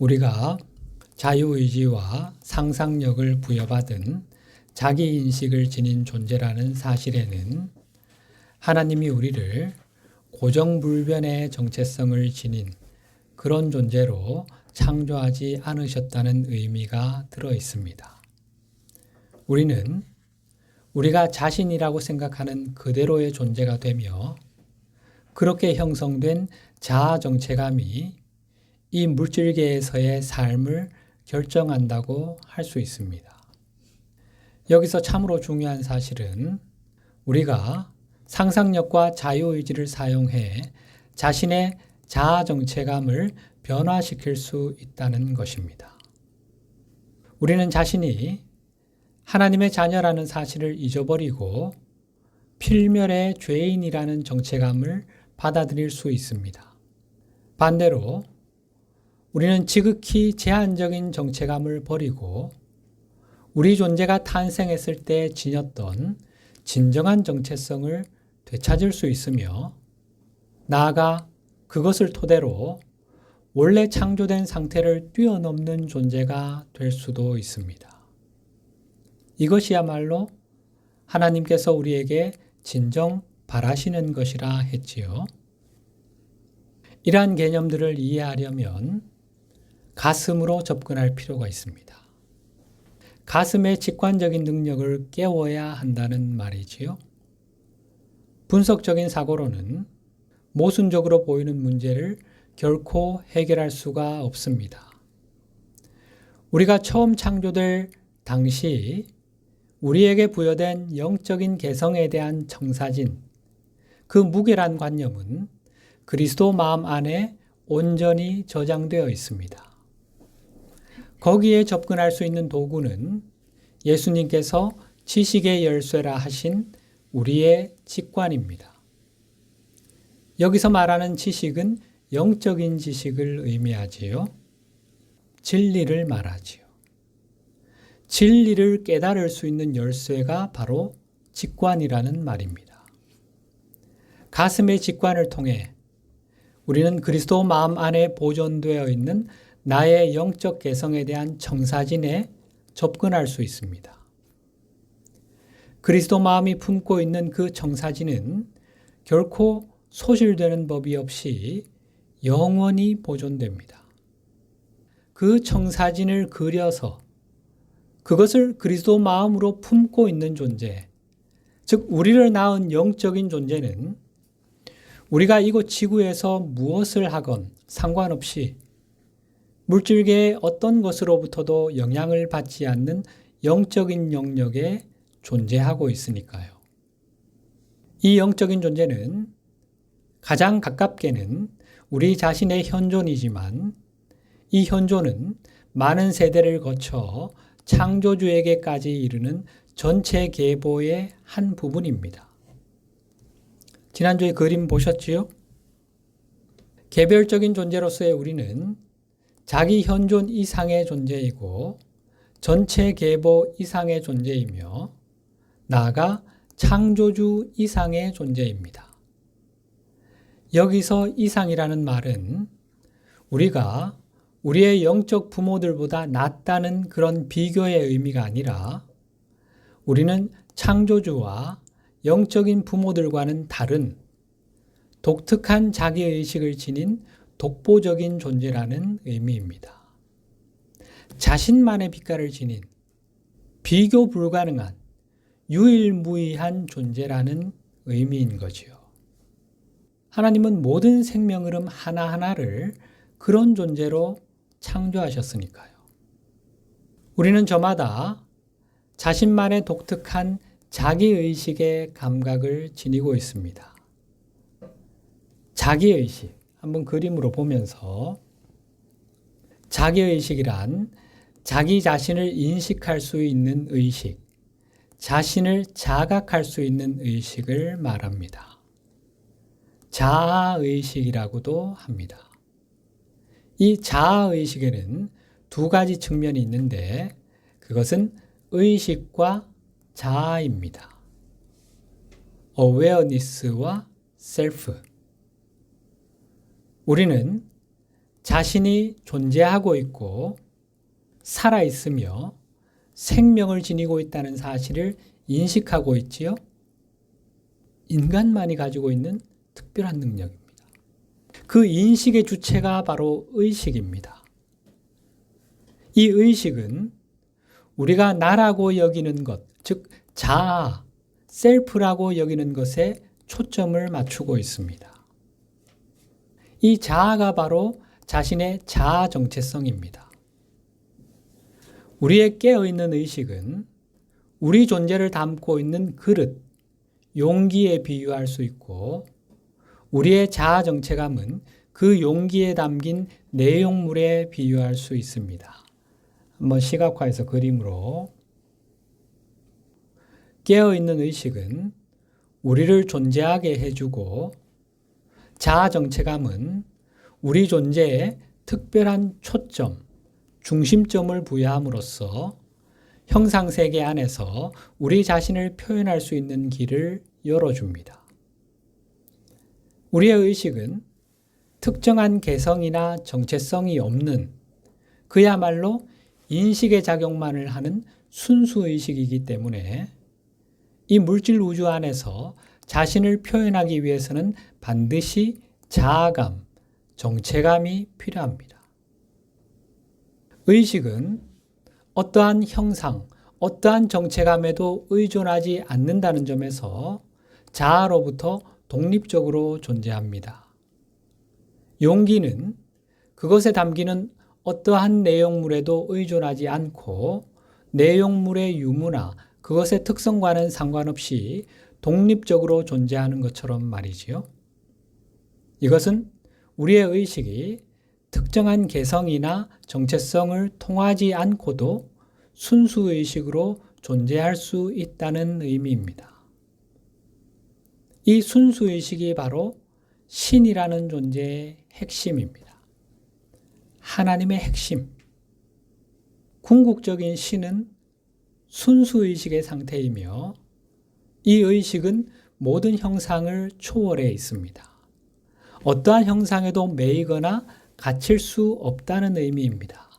우리가 자유의지와 상상력을 부여받은 자기인식을 지닌 존재라는 사실에는 하나님이 우리를 고정불변의 정체성을 지닌 그런 존재로 창조하지 않으셨다는 의미가 들어 있습니다. 우리는 우리가 자신이라고 생각하는 그대로의 존재가 되며 그렇게 형성된 자아 정체감이 이 물질계에서의 삶을 결정한다고 할 수 있습니다. 여기서 참으로 중요한 사실은 우리가 상상력과 자유의지를 사용해 자신의 자아 정체감을 변화시킬 수 있다는 것입니다. 우리는 자신이 하나님의 자녀라는 사실을 잊어버리고 필멸의 죄인이라는 정체감을 받아들일 수 있습니다. 반대로 우리는 지극히 제한적인 정체감을 버리고 우리 존재가 탄생했을 때 지녔던 진정한 정체성을 되찾을 수 있으며 나아가 그것을 토대로 원래 창조된 상태를 뛰어넘는 존재가 될 수도 있습니다. 이것이야말로 하나님께서 우리에게 진정 바라시는 것이라 했지요. 이러한 개념들을 이해하려면 가슴으로 접근할 필요가 있습니다. 가슴의 직관적인 능력을 깨워야 한다는 말이지요. 분석적인 사고로는 모순적으로 보이는 문제를 결코 해결할 수가 없습니다. 우리가 처음 창조될 당시 우리에게 부여된 영적인 개성에 대한 청사진, 그 무게란 관념은 그리스도 마음 안에 온전히 저장되어 있습니다. 거기에 접근할 수 있는 도구는 예수님께서 지식의 열쇠라 하신 우리의 직관입니다. 여기서 말하는 지식은 영적인 지식을 의미하지요. 진리를 말하지요. 진리를 깨달을 수 있는 열쇠가 바로 직관이라는 말입니다. 가슴의 직관을 통해 우리는 그리스도 마음 안에 보존되어 있는 나의 영적 개성에 대한 청사진에 접근할 수 있습니다. 그리스도 마음이 품고 있는 그 청사진은 결코 소실되는 법이 없이 영원히 보존됩니다. 그 청사진을 그려서 그것을 그리스도 마음으로 품고 있는 존재, 즉 우리를 낳은 영적인 존재는 우리가 이곳 지구에서 무엇을 하건 상관없이 물질계의 어떤 것으로부터도 영향을 받지 않는 영적인 영역에 존재하고 있으니까요. 이 영적인 존재는 가장 가깝게는 우리 자신의 현존이지만 이 현존은 많은 세대를 거쳐 창조주에게까지 이르는 전체 계보의 한 부분입니다. 지난주에 그림 보셨지요? 개별적인 존재로서의 우리는 자기 현존 이상의 존재이고 전체 계보 이상의 존재이며 나아가 창조주 이상의 존재입니다. 여기서 이상이라는 말은 우리가 우리의 영적 부모들보다 낫다는 그런 비교의 의미가 아니라 우리는 창조주와 영적인 부모들과는 다른 독특한 자기의식을 지닌 독보적인 존재라는 의미입니다. 자신만의 빛깔을 지닌 비교 불가능한 유일무이한 존재라는 의미인 거지요. 하나님은 모든 생명 흐름 하나하나를 그런 존재로 창조하셨으니까요. 우리는 저마다 자신만의 독특한 자기의식의 감각을 지니고 있습니다. 자기의식, 한번 그림으로 보면서 자기의식이란 자기 자신을 인식할 수 있는 의식, 자신을 자각할 수 있는 의식을 말합니다. 자아의식이라고도 합니다. 이 자아의식에는 두 가지 측면이 있는데 그것은 의식과 자아입니다. awareness와 self. 우리는 자신이 존재하고 있고 살아있으며 생명을 지니고 있다는 사실을 인식하고 있지요. 인간만이 가지고 있는 특별한 능력입니다. 그 인식의 주체가 바로 의식입니다. 이 의식은 우리가 나라고 여기는 것, 즉 자아, 셀프라고 여기는 것에 초점을 맞추고 있습니다. 이 자아가 바로 자신의 자아 정체성입니다. 우리의 깨어있는 의식은 우리 존재를 담고 있는 그릇, 용기에 비유할 수 있고 우리의 자아 정체감은 그 용기에 담긴 내용물에 비유할 수 있습니다. 한번 시각화해서 그림으로 깨어있는 의식은 우리를 존재하게 해주고 자아 정체감은 우리 존재에 특별한 초점, 중심점을 부여함으로써 형상세계 안에서 우리 자신을 표현할 수 있는 길을 열어줍니다. 우리의 의식은 특정한 개성이나 정체성이 없는 그야말로 인식의 작용만을 하는 순수의식이기 때문에 이 물질 우주 안에서 자신을 표현하기 위해서는 반드시 자아감, 정체감이 필요합니다. 의식은 어떠한 형상, 어떠한 정체감에도 의존하지 않는다는 점에서 자아로부터 독립적으로 존재합니다. 용기는 그것에 담기는 어떠한 내용물에도 의존하지 않고 내용물의 유무나 그것의 특성과는 상관없이 독립적으로 존재하는 것처럼 말이지요. 이것은 우리의 의식이 특정한 개성이나 정체성을 통하지 않고도 순수의식으로 존재할 수 있다는 의미입니다. 이 순수의식이 바로 신이라는 존재의 핵심입니다. 하나님의 핵심. 궁극적인 신은 순수의식의 상태이며 이 의식은 모든 형상을 초월해 있습니다. 어떠한 형상에도 매이거나 갇힐 수 없다는 의미입니다.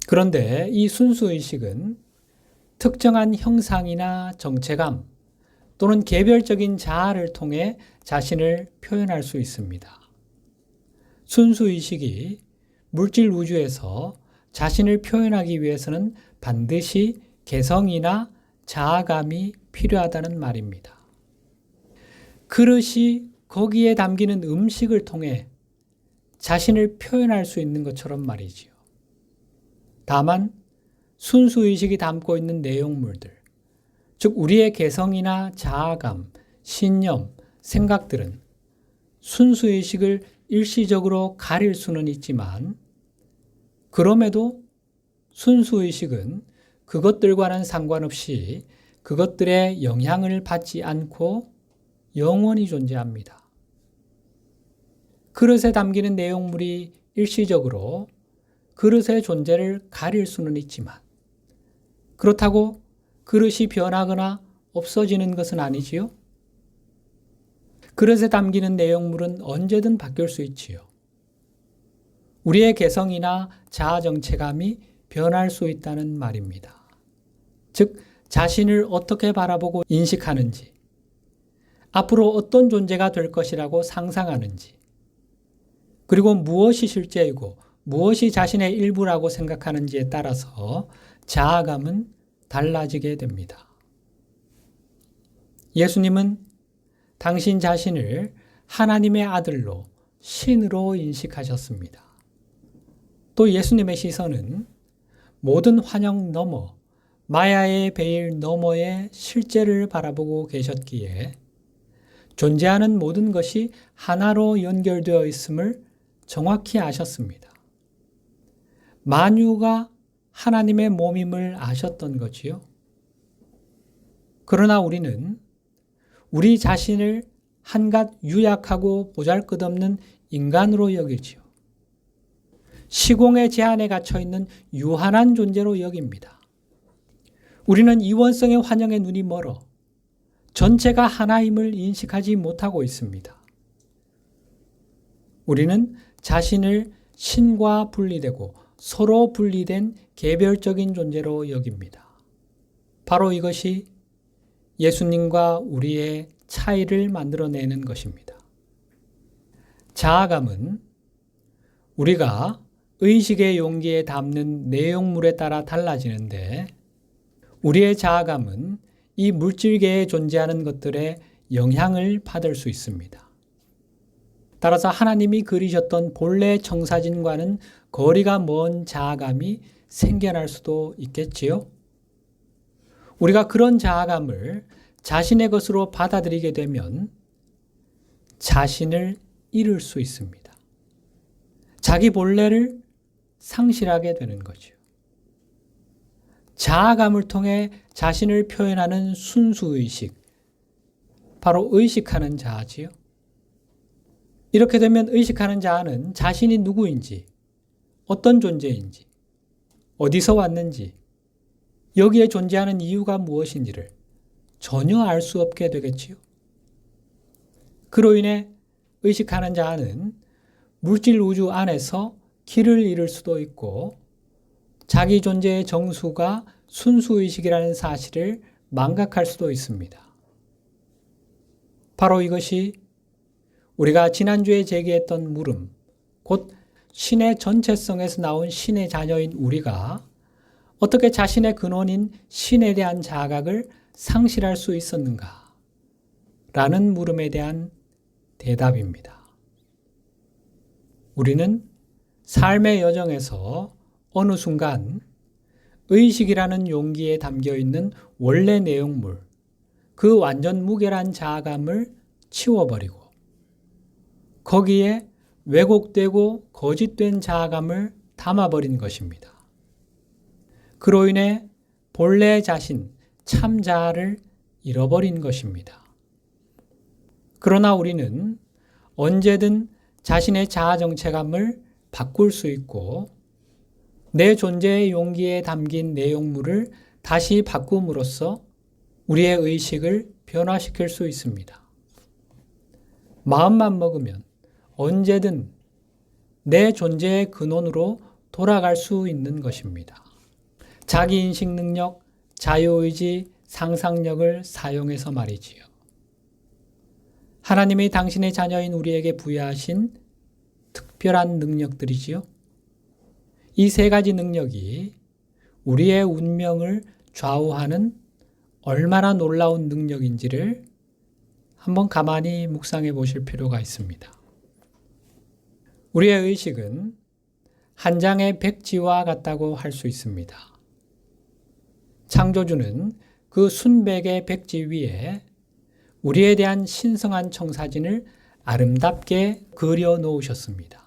그런데 이 순수의식은 특정한 형상이나 정체감 또는 개별적인 자아를 통해 자신을 표현할 수 있습니다. 순수의식이 물질 우주에서 자신을 표현하기 위해서는 반드시 개성이나 자아감이 필요하다는 말입니다. 그릇이 거기에 담기는 음식을 통해 자신을 표현할 수 있는 것처럼 말이지요. 다만 순수의식이 담고 있는 내용물들, 즉 우리의 개성이나 자아감, 신념, 생각들은 순수의식을 일시적으로 가릴 수는 있지만 그럼에도 순수의식은 그것들과는 상관없이 그것들의 영향을 받지 않고 영원히 존재합니다. 그릇에 담기는 내용물이 일시적으로 그릇의 존재를 가릴 수는 있지만 그렇다고 그릇이 변하거나 없어지는 것은 아니지요. 그릇에 담기는 내용물은 언제든 바뀔 수 있지요. 우리의 개성이나 자아 정체감이 변할 수 있다는 말입니다. 즉 자신을 어떻게 바라보고 인식하는지, 앞으로 어떤 존재가 될 것이라고 상상하는지, 그리고 무엇이 실제이고 무엇이 자신의 일부라고 생각하는지에 따라서 자아감은 달라지게 됩니다. 예수님은 당신 자신을 하나님의 아들로 신으로 인식하셨습니다. 또 예수님의 시선은 모든 환영 너머, 마야의 베일 너머의 실제를 바라보고 계셨기에 존재하는 모든 것이 하나로 연결되어 있음을 정확히 아셨습니다. 만유가 하나님의 몸임을 아셨던 거지요. 그러나 우리는 우리 자신을 한갓 유약하고 보잘것없는 인간으로 여기지요. 시공의 제한에 갇혀있는 유한한 존재로 여깁니다. 우리는 이원성의 환영에 눈이 멀어 전체가 하나임을 인식하지 못하고 있습니다. 우리는 자신을 신과 분리되고 서로 분리된 개별적인 존재로 여깁니다. 바로 이것이 예수님과 우리의 차이를 만들어내는 것입니다. 자아감은 우리가 의식의 용기에 담는 내용물에 따라 달라지는데 우리의 자아감은 이 물질계에 존재하는 것들의 영향을 받을 수 있습니다. 따라서 하나님이 그리셨던 본래 청사진과는 거리가 먼 자아감이 생겨날 수도 있겠지요. 우리가 그런 자아감을 자신의 것으로 받아들이게 되면 자신을 잃을 수 있습니다. 자기 본래를 상실하게 되는 거죠. 자아감을 통해 자신을 표현하는 순수의식, 바로 의식하는 자아지요. 이렇게 되면 의식하는 자아는 자신이 누구인지, 어떤 존재인지, 어디서 왔는지, 여기에 존재하는 이유가 무엇인지를 전혀 알 수 없게 되겠지요. 그로 인해 의식하는 자아는 물질 우주 안에서 길을 잃을 수도 있고 자기 존재의 정수가 순수의식이라는 사실을 망각할 수도 있습니다. 바로 이것이 우리가 지난주에 제기했던 물음, 곧 신의 전체성에서 나온 신의 자녀인 우리가 어떻게 자신의 근원인 신에 대한 자각을 상실할 수 있었는가? 라는 물음에 대한 대답입니다. 우리는 삶의 여정에서 어느 순간 의식이라는 용기에 담겨 있는 원래 내용물, 그 완전 무결한 자아감을 치워버리고 거기에 왜곡되고 거짓된 자아감을 담아버린 것입니다. 그로 인해 본래 자신, 참 자아를 잃어버린 것입니다. 그러나 우리는 언제든 자신의 자아 정체감을 바꿀 수 있고 내 존재의 용기에 담긴 내용물을 다시 바꿈으로써 우리의 의식을 변화시킬 수 있습니다. 마음만 먹으면 언제든 내 존재의 근원으로 돌아갈 수 있는 것입니다. 자기인식 능력, 자유의지, 상상력을 사용해서 말이지요. 하나님이 당신의 자녀인 우리에게 부여하신 특별한 능력들이지요. 이 세 가지 능력이 우리의 운명을 좌우하는 얼마나 놀라운 능력인지를 한번 가만히 묵상해 보실 필요가 있습니다. 우리의 의식은 한 장의 백지와 같다고 할 수 있습니다. 창조주는 그 순백의 백지 위에 우리에 대한 신성한 청사진을 아름답게 그려 놓으셨습니다.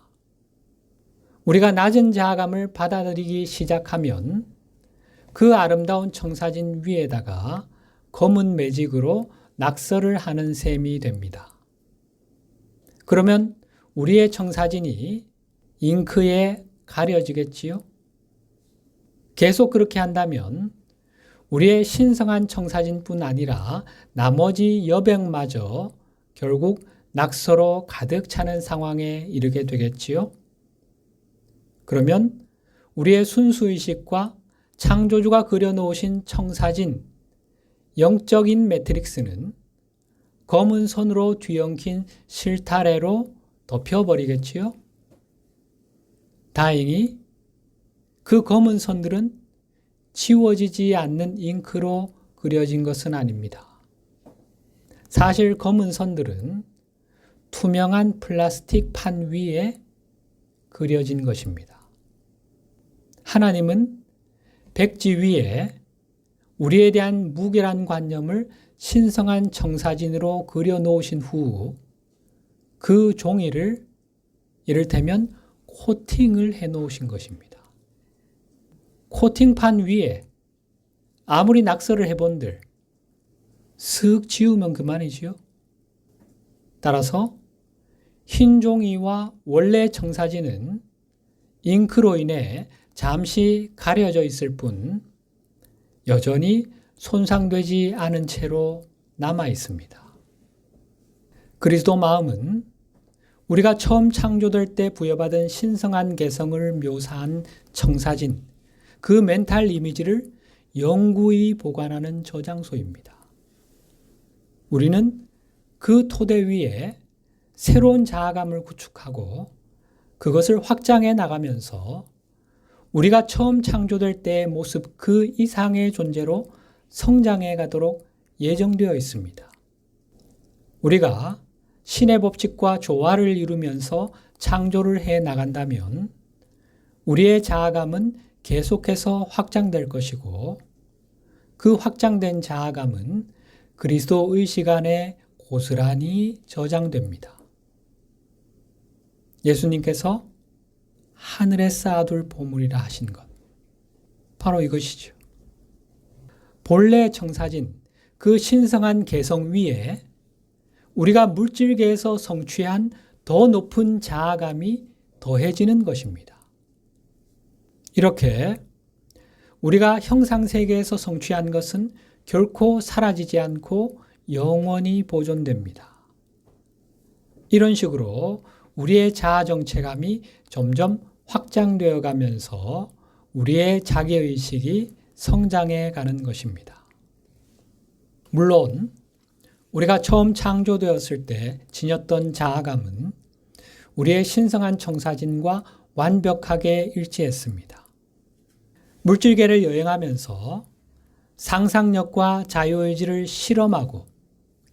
우리가 낮은 자아감을 받아들이기 시작하면 그 아름다운 청사진 위에다가 검은 매직으로 낙서를 하는 셈이 됩니다. 그러면 우리의 청사진이 잉크에 가려지겠지요? 계속 그렇게 한다면 우리의 신성한 청사진뿐 아니라 나머지 여백마저 결국 낙서로 가득 차는 상황에 이르게 되겠지요? 그러면 우리의 순수의식과 창조주가 그려놓으신 청사진, 영적인 매트릭스는 검은 선으로 뒤엉킨 실타래로 덮여버리겠지요? 다행히 그 검은 선들은 지워지지 않는 잉크로 그려진 것은 아닙니다. 사실 검은 선들은 투명한 플라스틱 판 위에 그려진 것입니다. 하나님은 백지 위에 우리에 대한 무결한 관념을 신성한 청사진으로 그려놓으신 후 그 종이를 이를테면 코팅을 해놓으신 것입니다. 코팅판 위에 아무리 낙서를 해본들 슥 지우면 그만이지요. 따라서 흰 종이와 원래 청사진은 잉크로 인해 잠시 가려져 있을 뿐 여전히 손상되지 않은 채로 남아 있습니다. 그리스도 마음은 우리가 처음 창조될 때 부여받은 신성한 개성을 묘사한 청사진, 그 멘탈 이미지를 영구히 보관하는 저장소입니다. 우리는 그 토대 위에 새로운 자아감을 구축하고 그것을 확장해 나가면서 우리가 처음 창조될 때의 모습 그 이상의 존재로 성장해 가도록 예정되어 있습니다. 우리가 신의 법칙과 조화를 이루면서 창조를 해 나간다면 우리의 자아감은 계속해서 확장될 것이고 그 확장된 자아감은 그리스도 의식 안에 고스란히 저장됩니다. 예수님께서 하늘에 쌓아둘 보물이라 하신 것, 바로 이것이죠. 본래 청사진, 그 신성한 개성 위에 우리가 물질계에서 성취한 더 높은 자아감이 더해지는 것입니다. 이렇게 우리가 형상세계에서 성취한 것은 결코 사라지지 않고 영원히 보존됩니다. 이런 식으로 우리의 자아 정체감이 점점 확장되어 가면서 우리의 자기의식이 성장해 가는 것입니다. 물론 우리가 처음 창조되었을 때 지녔던 자아감은 우리의 신성한 청사진과 완벽하게 일치했습니다. 물질계를 여행하면서 상상력과 자유의지를 실험하고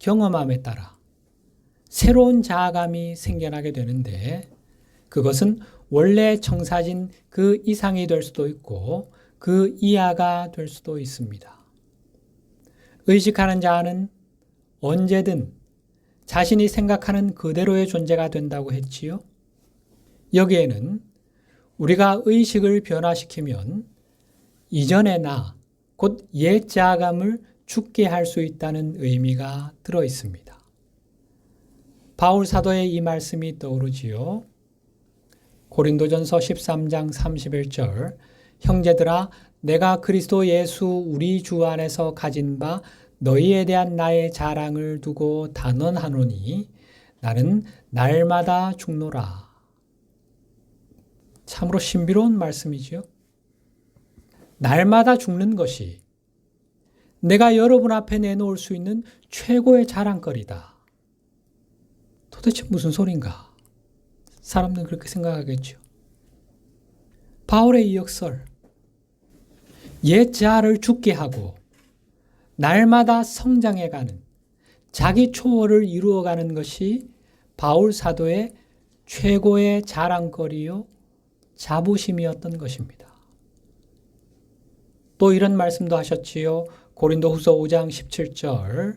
경험함에 따라 새로운 자아감이 생겨나게 되는데 그것은 원래 청사진 그 이상이 될 수도 있고 그 이하가 될 수도 있습니다. 의식하는 자아는 언제든 자신이 생각하는 그대로의 존재가 된다고 했지요. 여기에는 우리가 의식을 변화시키면 이전의 나, 곧 옛 자아감을 죽게 할 수 있다는 의미가 들어 있습니다. 바울 사도의 이 말씀이 떠오르지요. 고린도전서 13장 31절, 형제들아 내가 그리스도 예수 우리 주 안에서 가진 바 너희에 대한 나의 자랑을 두고 단언하노니 나는 날마다 죽노라. 참으로 신비로운 말씀이지요. 날마다 죽는 것이 내가 여러분 앞에 내놓을 수 있는 최고의 자랑거리다. 도대체 무슨 소린가? 사람들은 그렇게 생각하겠죠. 바울의 이 역설, 옛 자아를 죽게 하고 날마다 성장해가는 자기 초월을 이루어가는 것이 바울 사도의 최고의 자랑거리요 자부심이었던 것입니다. 또 이런 말씀도 하셨지요. 고린도후서 5장 17절,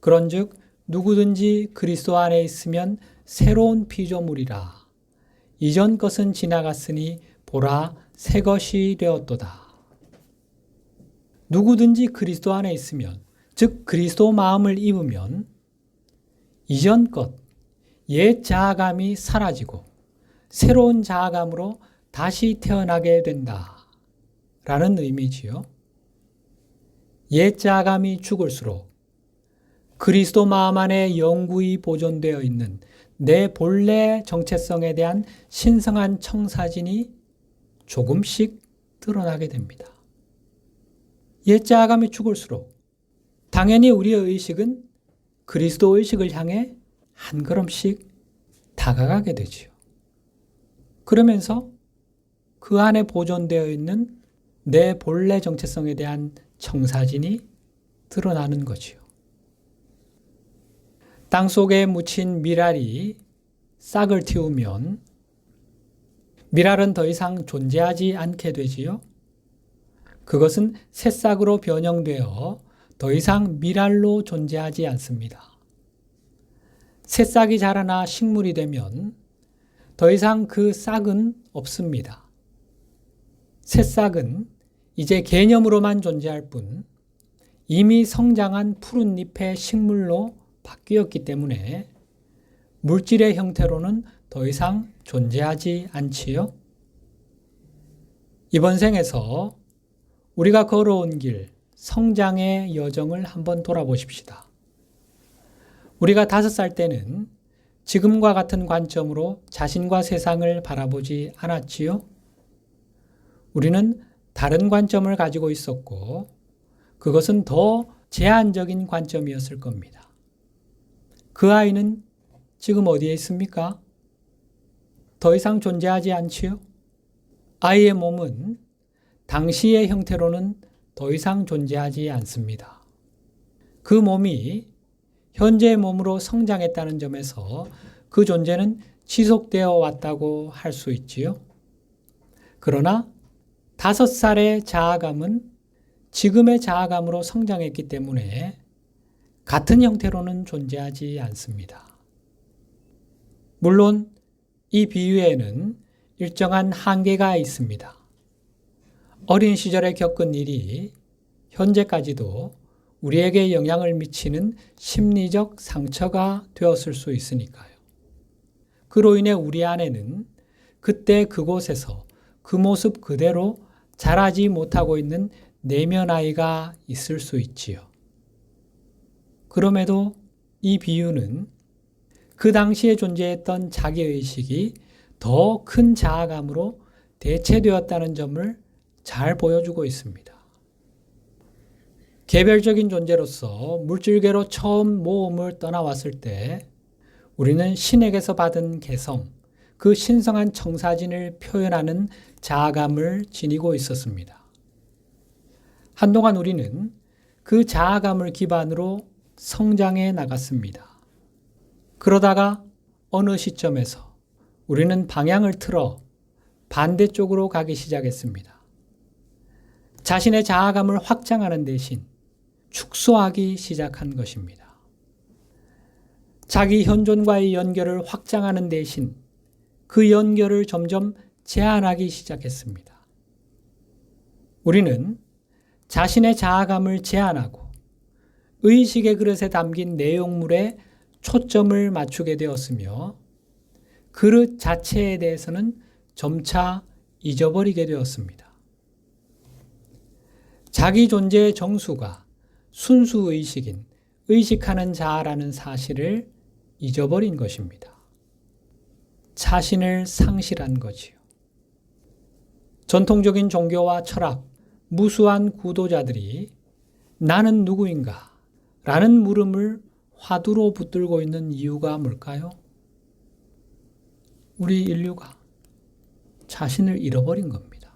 그런즉 누구든지 그리스도 안에 있으면 새로운 피조물이라. 이전 것은 지나갔으니 보라 새 것이 되었도다. 누구든지 그리스도 안에 있으면, 즉 그리스도 마음을 입으면 이전 것, 옛 자아감이 사라지고 새로운 자아감으로 다시 태어나게 된다. 라는 의미지요. 옛 자아감이 죽을수록 그리스도 마음 안에 영구히 보존되어 있는 내 본래 정체성에 대한 신성한 청사진이 조금씩 드러나게 됩니다. 옛 자아감이 죽을수록 당연히 우리의 의식은 그리스도 의식을 향해 한 걸음씩 다가가게 되지요. 그러면서 그 안에 보존되어 있는 내 본래 정체성에 대한 청사진이 드러나는 거지요. 땅 속에 묻힌 밀알이 싹을 틔우면 밀알은 더 이상 존재하지 않게 되지요. 그것은 새싹으로 변형되어 더 이상 밀알로 존재하지 않습니다. 새싹이 자라나 식물이 되면 더 이상 그 싹은 없습니다. 새싹은 이제 개념으로만 존재할 뿐 이미 성장한 푸른 잎의 식물로 바뀌었기 때문에 물질의 형태로는 더 이상 존재하지 않지요. 이번 생에서 우리가 걸어온 길, 성장의 여정을 한번 돌아보십시다. 우리가 5살 때는 지금과 같은 관점으로 자신과 세상을 바라보지 않았지요? 우리는 다른 관점을 가지고 있었고 그것은 더 제한적인 관점이었을 겁니다. 그 아이는 지금 어디에 있습니까? 더 이상 존재하지 않지요? 아이의 몸은 당시의 형태로는 더 이상 존재하지 않습니다. 그 몸이 현재의 몸으로 성장했다는 점에서 그 존재는 지속되어 왔다고 할 수 있지요. 그러나 5살의 자아감은 지금의 자아감으로 성장했기 때문에 같은 형태로는 존재하지 않습니다. 물론 이 비유에는 일정한 한계가 있습니다. 어린 시절에 겪은 일이 현재까지도 우리에게 영향을 미치는 심리적 상처가 되었을 수 있으니까요. 그로 인해 우리 안에는 그때 그곳에서 그 모습 그대로 자라지 못하고 있는 내면 아이가 있을 수 있지요. 그럼에도 이 비유는 그 당시에 존재했던 자기의식이 더 큰 자아감으로 대체되었다는 점을 잘 보여주고 있습니다. 개별적인 존재로서 물질계로 처음 모험을 떠나왔을 때 우리는 신에게서 받은 개성, 그 신성한 청사진을 표현하는 자아감을 지니고 있었습니다. 한동안 우리는 그 자아감을 기반으로 성장해 나갔습니다. 그러다가 어느 시점에서 우리는 방향을 틀어 반대쪽으로 가기 시작했습니다. 자신의 자아감을 확장하는 대신 축소하기 시작한 것입니다. 자기 현존과의 연결을 확장하는 대신 그 연결을 점점 제한하기 시작했습니다. 우리는 자신의 자아감을 제한하고 의식의 그릇에 담긴 내용물에 초점을 맞추게 되었으며 그릇 자체에 대해서는 점차 잊어버리게 되었습니다. 자기 존재의 정수가 순수의식인 의식하는 자아라는 사실을 잊어버린 것입니다. 자신을 상실한 거지요. 전통적인 종교와 철학, 무수한 구도자들이 나는 누구인가? 라는 물음을 화두로 붙들고 있는 이유가 뭘까요? 우리 인류가 자신을 잃어버린 겁니다.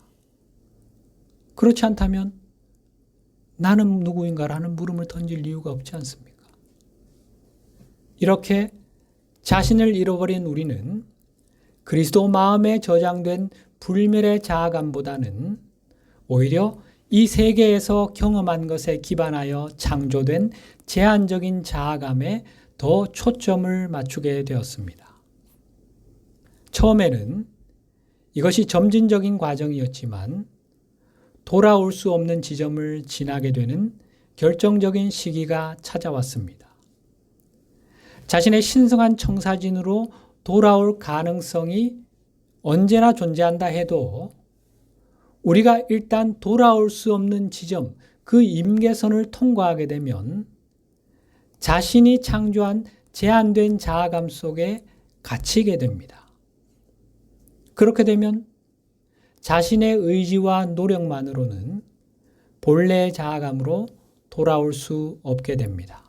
그렇지 않다면 나는 누구인가라는 물음을 던질 이유가 없지 않습니까? 이렇게 자신을 잃어버린 우리는 그리스도 마음에 저장된 불멸의 자아감보다는 오히려 이 세계에서 경험한 것에 기반하여 창조된 제한적인 자아감에 더 초점을 맞추게 되었습니다. 처음에는 이것이 점진적인 과정이었지만 돌아올 수 없는 지점을 지나게 되는 결정적인 시기가 찾아왔습니다. 자신의 신성한 청사진으로 돌아올 가능성이 언제나 존재한다 해도 우리가 일단 돌아올 수 없는 지점, 그 임계선을 통과하게 되면 자신이 창조한 제한된 자아감 속에 갇히게 됩니다. 그렇게 되면 자신의 의지와 노력만으로는 본래의 자아감으로 돌아올 수 없게 됩니다.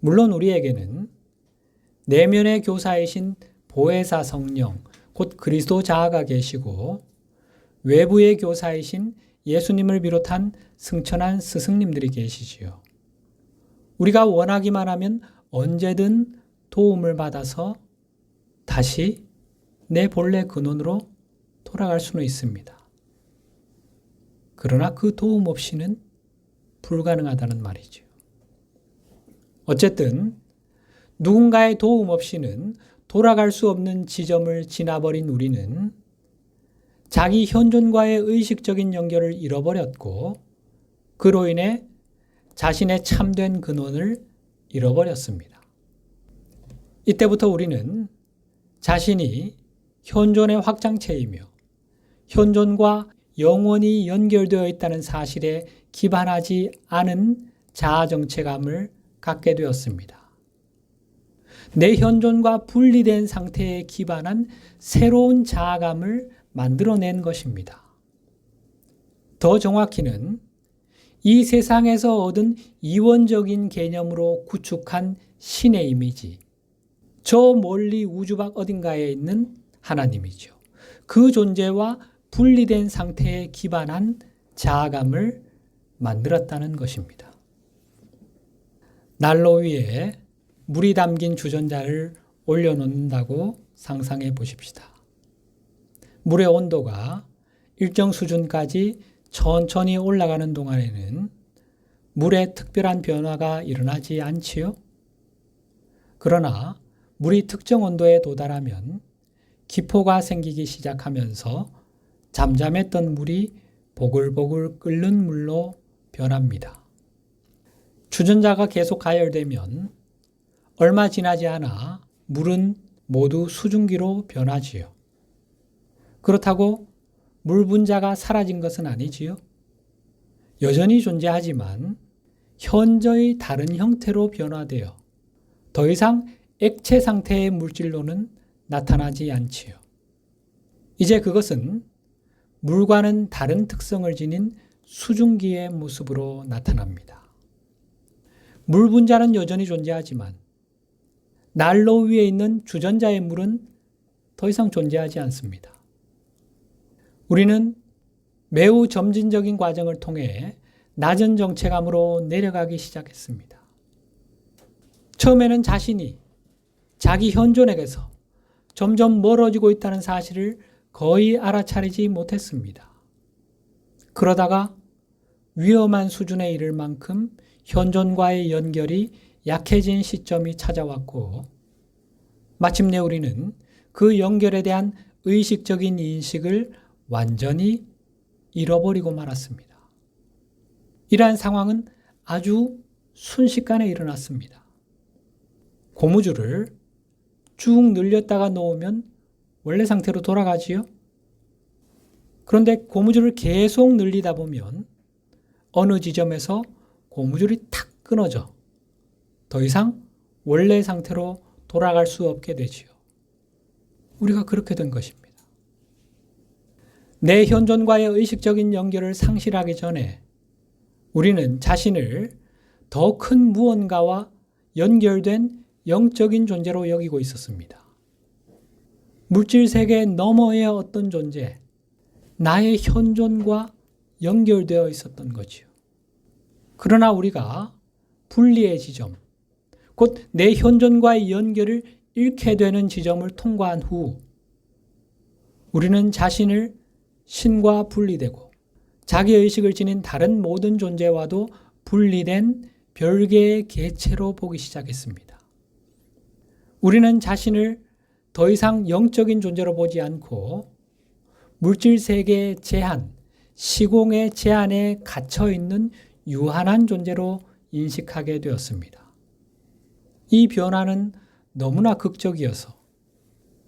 물론 우리에게는 내면의 교사이신 보혜사 성령, 곧 그리스도 자아가 계시고 외부의 교사이신 예수님을 비롯한 승천한 스승님들이 계시지요. 우리가 원하기만 하면 언제든 도움을 받아서 다시 내 본래 근원으로 돌아갈 수는 있습니다. 그러나 그 도움 없이는 불가능하다는 말이죠. 어쨌든 누군가의 도움 없이는 돌아갈 수 없는 지점을 지나버린 우리는 자기 현존과의 의식적인 연결을 잃어버렸고 그로 인해 자신의 참된 근원을 잃어버렸습니다. 이때부터 우리는 자신이 현존의 확장체이며 현존과 영원히 연결되어 있다는 사실에 기반하지 않은 자아정체감을 갖게 되었습니다. 내 현존과 분리된 상태에 기반한 새로운 자아감을 만들어낸 것입니다. 더 정확히는 이 세상에서 얻은 이원적인 개념으로 구축한 신의 이미지, 저 멀리 우주 밖 어딘가에 있는 하나님이죠. 그 존재와 분리된 상태에 기반한 자아감을 만들었다는 것입니다. 난로 위에 물이 담긴 주전자를 올려놓는다고 상상해 보십시다. 물의 온도가 일정 수준까지 천천히 올라가는 동안에는 물에 특별한 변화가 일어나지 않지요? 그러나 물이 특정 온도에 도달하면 기포가 생기기 시작하면서 잠잠했던 물이 보글보글 끓는 물로 변합니다. 주전자가 계속 가열되면 얼마 지나지 않아 물은 모두 수증기로 변하지요. 그렇다고 물 분자가 사라진 것은 아니지요. 여전히 존재하지만 현저히 다른 형태로 변화되어 더 이상 액체 상태의 물질로는 나타나지 않지요. 이제 그것은 물과는 다른 특성을 지닌 수증기의 모습으로 나타납니다. 물 분자는 여전히 존재하지만 난로 위에 있는 주전자의 물은 더 이상 존재하지 않습니다. 우리는 매우 점진적인 과정을 통해 낮은 정체감으로 내려가기 시작했습니다. 처음에는 자신이 자기 현존에게서 점점 멀어지고 있다는 사실을 거의 알아차리지 못했습니다. 그러다가 위험한 수준에 이를 만큼 현존과의 연결이 약해진 시점이 찾아왔고, 마침내 우리는 그 연결에 대한 의식적인 인식을 완전히 잃어버리고 말았습니다. 이러한 상황은 아주 순식간에 일어났습니다. 고무줄을 쭉 늘렸다가 놓으면 원래 상태로 돌아가지요? 그런데 고무줄을 계속 늘리다 보면 어느 지점에서 고무줄이 탁 끊어져 더 이상 원래 상태로 돌아갈 수 없게 되지요. 우리가 그렇게 된 것입니다. 내 현존과의 의식적인 연결을 상실하기 전에 우리는 자신을 더 큰 무언가와 연결된 영적인 존재로 여기고 있었습니다. 물질 세계 너머의 어떤 존재, 나의 현존과 연결되어 있었던 거지요. 그러나 우리가 분리의 지점, 곧 내 현존과의 연결을 잃게 되는 지점을 통과한 후 우리는 자신을 신과 분리되고 자기의식을 지닌 다른 모든 존재와도 분리된 별개의 개체로 보기 시작했습니다. 우리는 자신을 더 이상 영적인 존재로 보지 않고 물질 세계의 제한, 시공의 제한에 갇혀 있는 유한한 존재로 인식하게 되었습니다. 이 변화는 너무나 극적이어서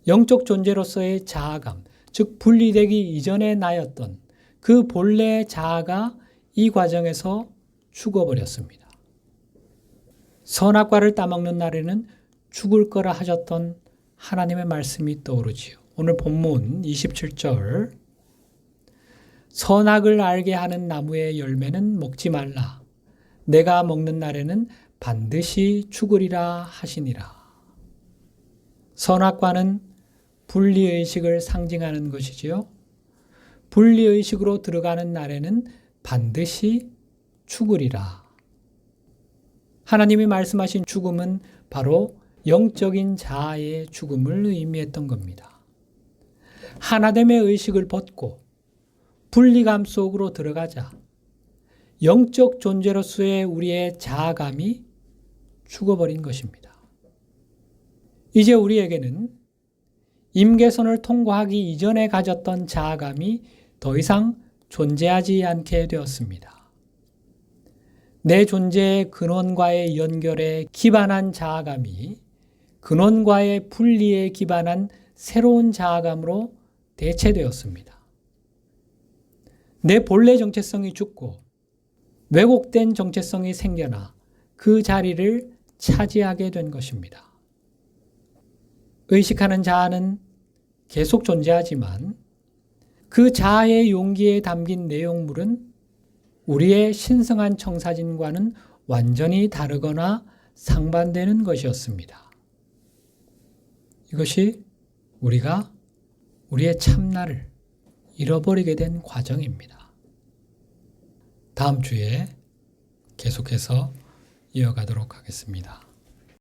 영적 존재로서의 자아감, 즉 분리되기 이전의 나였던 그 본래의 자아가 이 과정에서 죽어버렸습니다. 선악과를 따먹는 날에는 죽을 거라 하셨던 하나님의 말씀이 떠오르지요. 오늘 본문 27절, 선악을 알게 하는 나무의 열매는 먹지 말라. 내가 먹는 날에는 반드시 죽으리라 하시니라. 선악과는 분리의식을 상징하는 것이지요. 분리의식으로 들어가는 날에는 반드시 죽으리라. 하나님이 말씀하신 죽음은 바로 영적인 자아의 죽음을 의미했던 겁니다. 하나됨의 의식을 벗고 분리감 속으로 들어가자 영적 존재로서의 우리의 자아감이 죽어버린 것입니다. 이제 우리에게는 임계선을 통과하기 이전에 가졌던 자아감이 더 이상 존재하지 않게 되었습니다. 내 존재의 근원과의 연결에 기반한 자아감이 근원과의 분리에 기반한 새로운 자아감으로 대체되었습니다. 내 본래 정체성이 죽고 왜곡된 정체성이 생겨나 그 자리를 차지하게 된 것입니다. 의식하는 자아는 계속 존재하지만 그 자아의 용기에 담긴 내용물은 우리의 신성한 청사진과는 완전히 다르거나 상반되는 것이었습니다. 이것이 우리가 우리의 참나를 잃어버리게 된 과정입니다. 다음 주에 계속해서 이어가도록 하겠습니다.